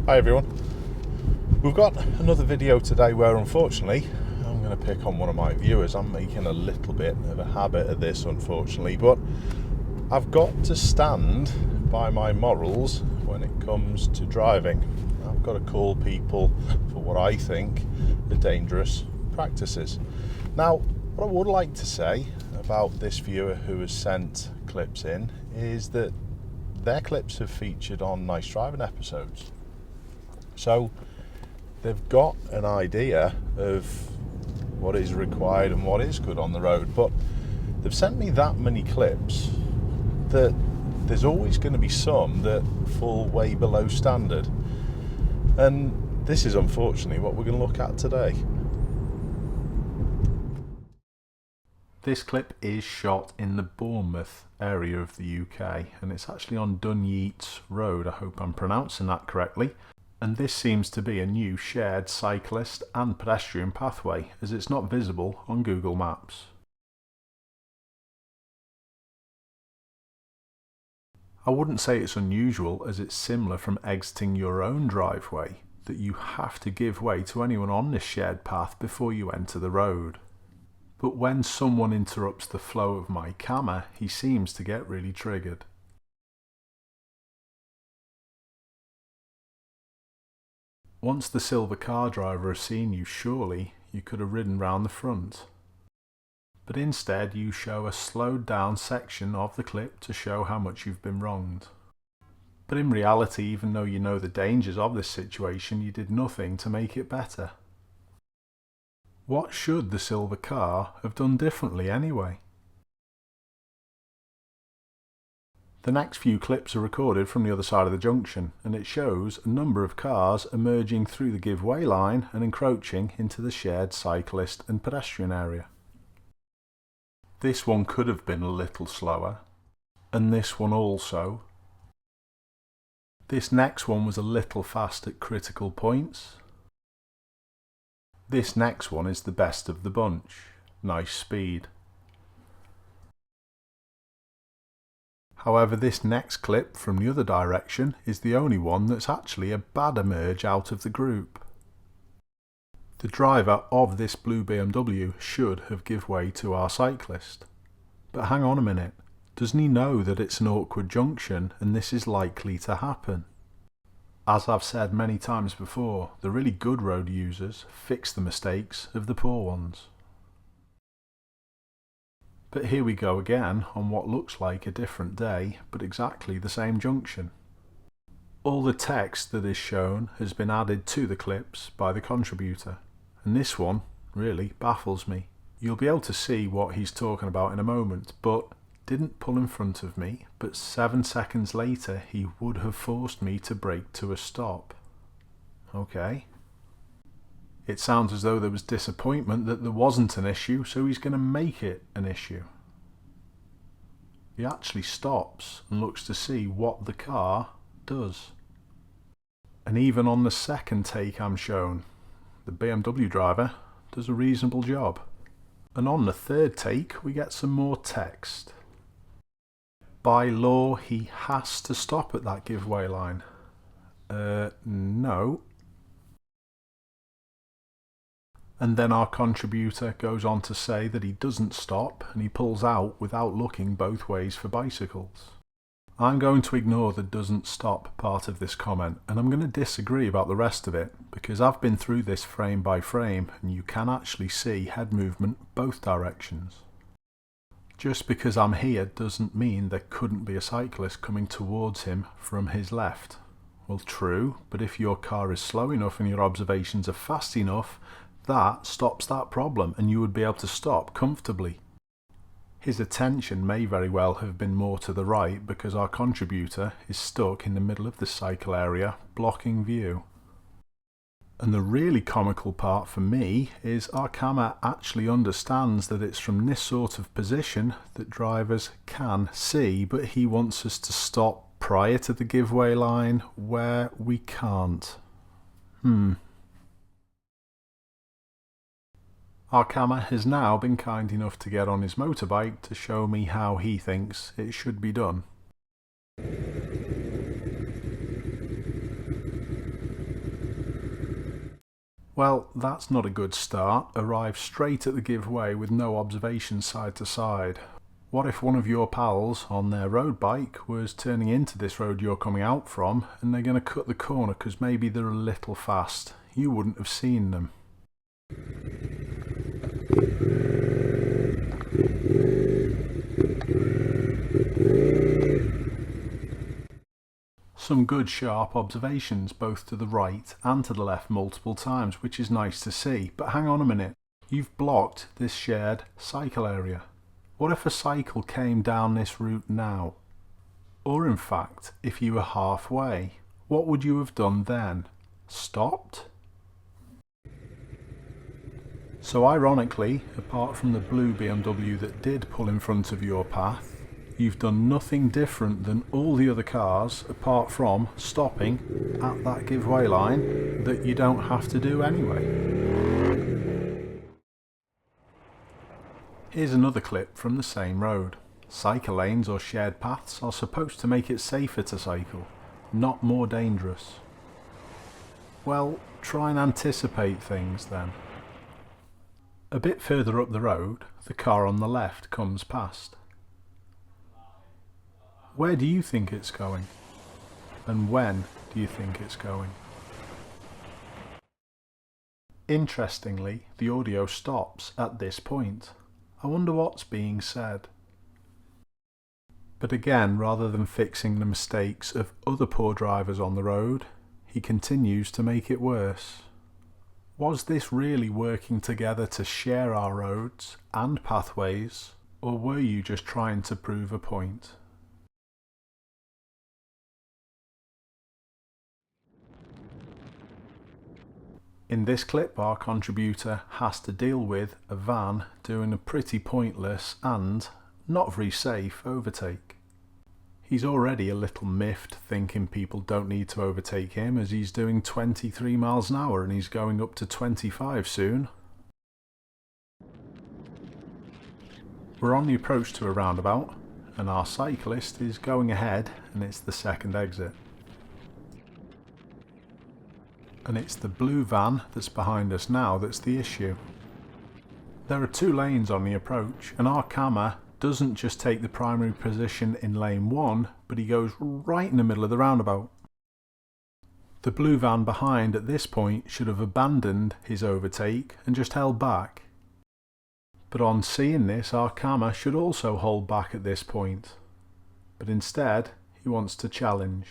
Hi everyone. We've got another video today where unfortunately I'm going to pick on one of my viewers. I'm making a little bit of a habit of this unfortunately, but I've got to stand by my morals when it comes to driving. I've got to call people for what I think are dangerous practices. Now, what I would like to say about this viewer who has sent clips in is that their clips have featured on Nice Driving episodes. So they've got an idea of what is required and what is good on the road, but they've sent me that many clips that there's always going to be some that fall way below standard. And this is unfortunately what we're going to look at today. This clip is shot in the Bournemouth area of the UK, and it's actually on Dunyeats Road. I hope I'm pronouncing that correctly. And this seems to be a new shared cyclist and pedestrian pathway, as it's not visible on Google Maps. I wouldn't say it's unusual, as it's similar from exiting your own driveway, that you have to give way to anyone on this shared path before you enter the road. But when someone interrupts the flow of my camera, he seems to get really triggered. Once the silver car driver has seen you, surely you could have ridden round the front. But instead you show a slowed down section of the clip to show how much you've been wronged. But in reality, even though you know the dangers of this situation, you did nothing to make it better. What should the silver car have done differently anyway? The next few clips are recorded from the other side of the junction, and it shows a number of cars emerging through the give-way line and encroaching into the shared cyclist and pedestrian area. This one could have been a little slower, and this one also. This next one was a little fast at critical points. This next one is the best of the bunch. Nice speed. However, this next clip from the other direction is the only one that's actually a bad emerge out of the group. The driver of this blue BMW should have give way to our cyclist. But hang on a minute, doesn't he know that it's an awkward junction and this is likely to happen? As I've said many times before, the really good road users fix the mistakes of the poor ones. But here we go again on what looks like a different day, but exactly the same junction. All the text that is shown has been added to the clips by the contributor, and this one really baffles me. You'll be able to see what he's talking about in a moment, but didn't pull in front of me, but 7 seconds later he would have forced me to brake to a stop. Okay. It sounds as though there was disappointment that there wasn't an issue, so he's going to make it an issue. He actually stops and looks to see what the car does. And even on the second take I'm shown, the BMW driver does a reasonable job. And on the third take we get some more text. By law he has to stop at that give-way line. No. And then our contributor goes on to say that he doesn't stop and he pulls out without looking both ways for bicycles. I'm going to ignore the doesn't stop part of this comment, and I'm going to disagree about the rest of it, because I've been through this frame by frame and you can actually see head movement both directions. Just because I'm here doesn't mean there couldn't be a cyclist coming towards him from his left. Well, true, but if your car is slow enough and your observations are fast enough, that stops that problem and you would be able to stop comfortably. His attention may very well have been more to the right because our contributor is stuck in the middle of the cycle area, blocking view. And the really comical part for me is our camera actually understands that it's from this sort of position that drivers can see, but he wants us to stop prior to the give-way line where we can't. Our camera has now been kind enough to get on his motorbike to show me how he thinks it should be done. Well, that's not a good start. Arrive straight at the giveaway with no observations side to side. What if one of your pals on their road bike was turning into this road you're coming out from and they're going to cut the corner because maybe they're a little fast? You wouldn't have seen them. Some good sharp observations both to the right and to the left multiple times, which is nice to see. But hang on a minute, you've blocked this shared cycle area. What if a cycle came down this route now? Or in fact, if you were halfway, what would you have done then? Stopped? So ironically, apart from the blue BMW that did pull in front of your path, you've done nothing different than all the other cars apart from stopping at that giveaway line that you don't have to do anyway. Here's another clip from the same road. Cycle lanes or shared paths are supposed to make it safer to cycle, not more dangerous. Well, try and anticipate things then. A bit further up the road, the car on the left comes past. Where do you think it's going? And when do you think it's going? Interestingly, the audio stops at this point. I wonder what's being said. But again, rather than fixing the mistakes of other poor drivers on the road, he continues to make it worse. Was this really working together to share our roads and pathways, or were you just trying to prove a point? In this clip, our contributor has to deal with a van doing a pretty pointless and not very safe overtake. He's already a little miffed thinking people don't need to overtake him as he's doing 23 miles an hour and he's going up to 25 soon. We're on the approach to a roundabout and our cyclist is going ahead and it's the second exit. And it's the blue van that's behind us now that's the issue. There are two lanes on the approach and our camera doesn't just take the primary position in lane 1, but he goes right in the middle of the roundabout. The blue van behind at this point should have abandoned his overtake and just held back. But on seeing this, our camera should also hold back at this point. But instead, he wants to challenge.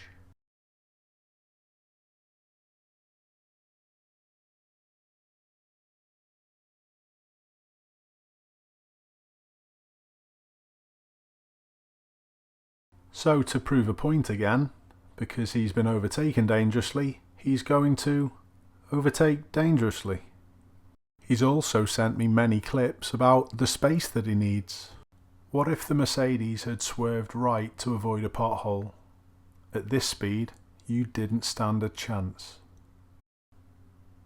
So to prove a point again, because he's been overtaken dangerously, he's going to overtake dangerously. He's also sent me many clips about the space that he needs. What if the Mercedes had swerved right to avoid a pothole? At this speed, you didn't stand a chance.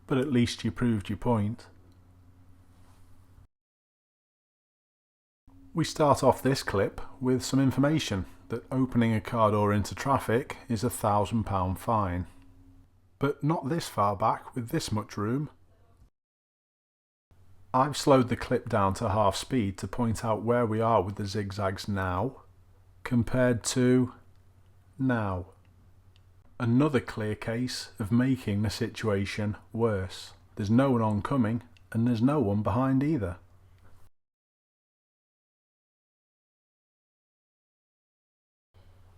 But at least you proved your point. We start off this clip with some information that opening a car door into traffic is £1,000 fine. But not this far back with this much room. I've slowed the clip down to half speed to point out where we are with the zigzags now, compared to now. Another clear case of making the situation worse. There's no one oncoming and there's no one behind either.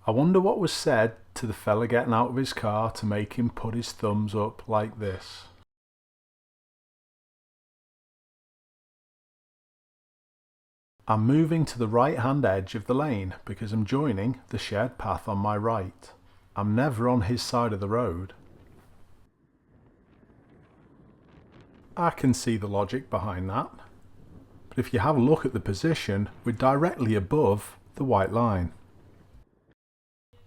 I wonder what was said to the fella getting out of his car to make him put his thumbs up like this. I'm moving to the right hand edge of the lane because I'm joining the shared path on my right. I'm never on his side of the road. I can see the logic behind that. But if you have a look at the position, we're directly above the white line.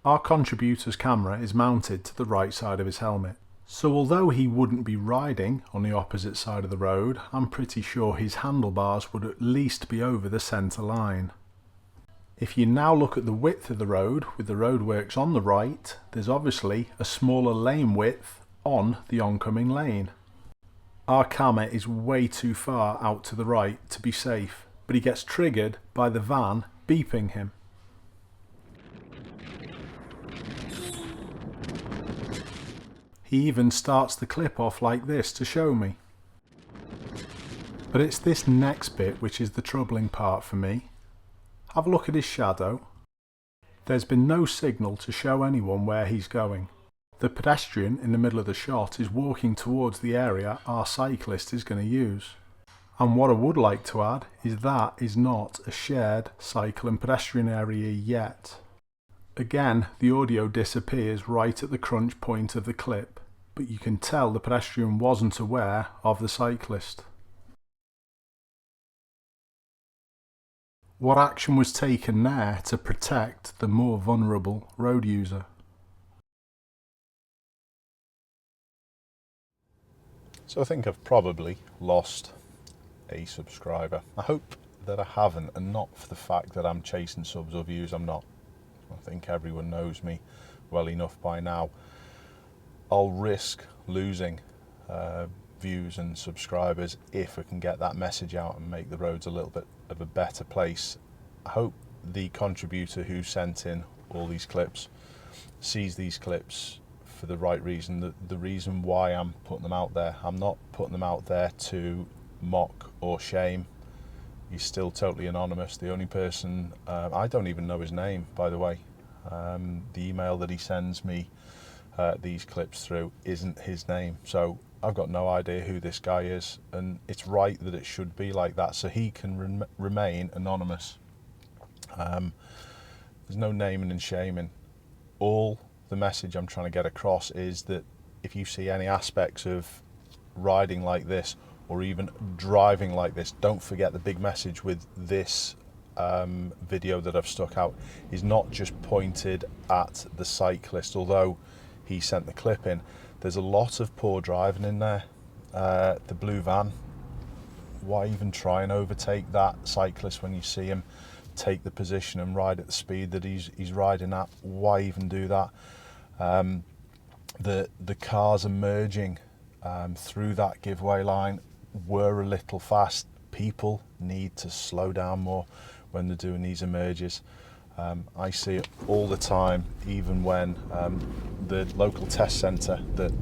Our contributor's camera is mounted to the right side of his helmet, so although he wouldn't be riding on the opposite side of the road, I'm pretty sure his handlebars would at least be over the centre line. If you now look at the width of the road with the roadworks on the right, there's obviously a smaller lane width on the oncoming lane. Our camera is way too far out to the right to be safe, but he gets triggered by the van beeping him. He even starts the clip off like this to show me. But it's this next bit which is the troubling part for me. Have a look at his shadow. There's been no signal to show anyone where he's going. The pedestrian in the middle of the shot is walking towards the area our cyclist is going to use. And what I would like to add is that is not a shared cycle and pedestrian area yet. Again, the audio disappears right at the crunch point of the clip, but you can tell the pedestrian wasn't aware of the cyclist. What action was taken there to protect the more vulnerable road user? So I think I've probably lost a subscriber. I hope that I haven't, and not for the fact that I'm chasing subs or views. I'm not. I think everyone knows me well enough by now. I'll risk losing views and subscribers if I can get that message out and make the roads a little bit of a better place. I hope the contributor who sent in all these clips sees these clips for the right reason, the reason why I'm putting them out there. I'm not putting them out there to mock or shame. He's still totally anonymous. The only person, I don't even know his name, by the way. The email that he sends me these clips through isn't his name, so I've got no idea who this guy is, and it's right that it should be like that so he can remain anonymous. There's no naming and shaming. All the message I'm trying to get across is that if you see any aspects of riding like this or even driving like this, don't forget the big message with this video that I've stuck out is not just pointed at the cyclist, although he sent the clip in. There's a lot of poor driving in there. The blue van, why even try and overtake that cyclist when you see him take the position and ride at the speed that he's riding at? Why even do that? The cars emerging through that giveaway line were a little fast. People need to slow down more when they're doing these emerges. I see it all the time, even when the local test centre that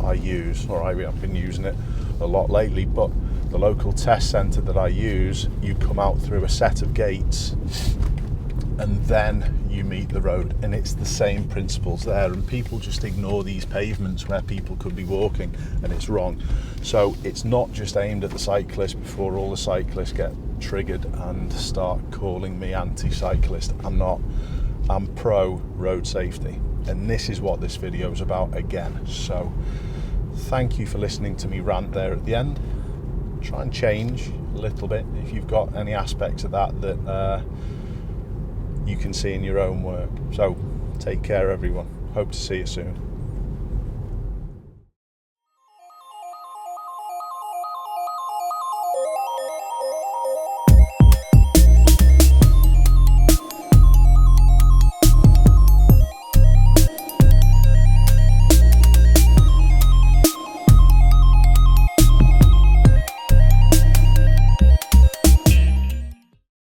I use, or I've been using it a lot lately, but the local test centre that I use, you come out through a set of gates and then you meet the road, and it's the same principles there, and people just ignore these pavements where people could be walking, and it's wrong. So it's not just aimed at the cyclist before all the cyclists get triggered and start calling me anti-cyclist. I'm not. I'm pro road safety, and this is what this video is about again. So thank you for listening to me rant there at the end. Try and change a little bit if you've got any aspects of that you can see in your own work. So take care everyone, hope to see you soon.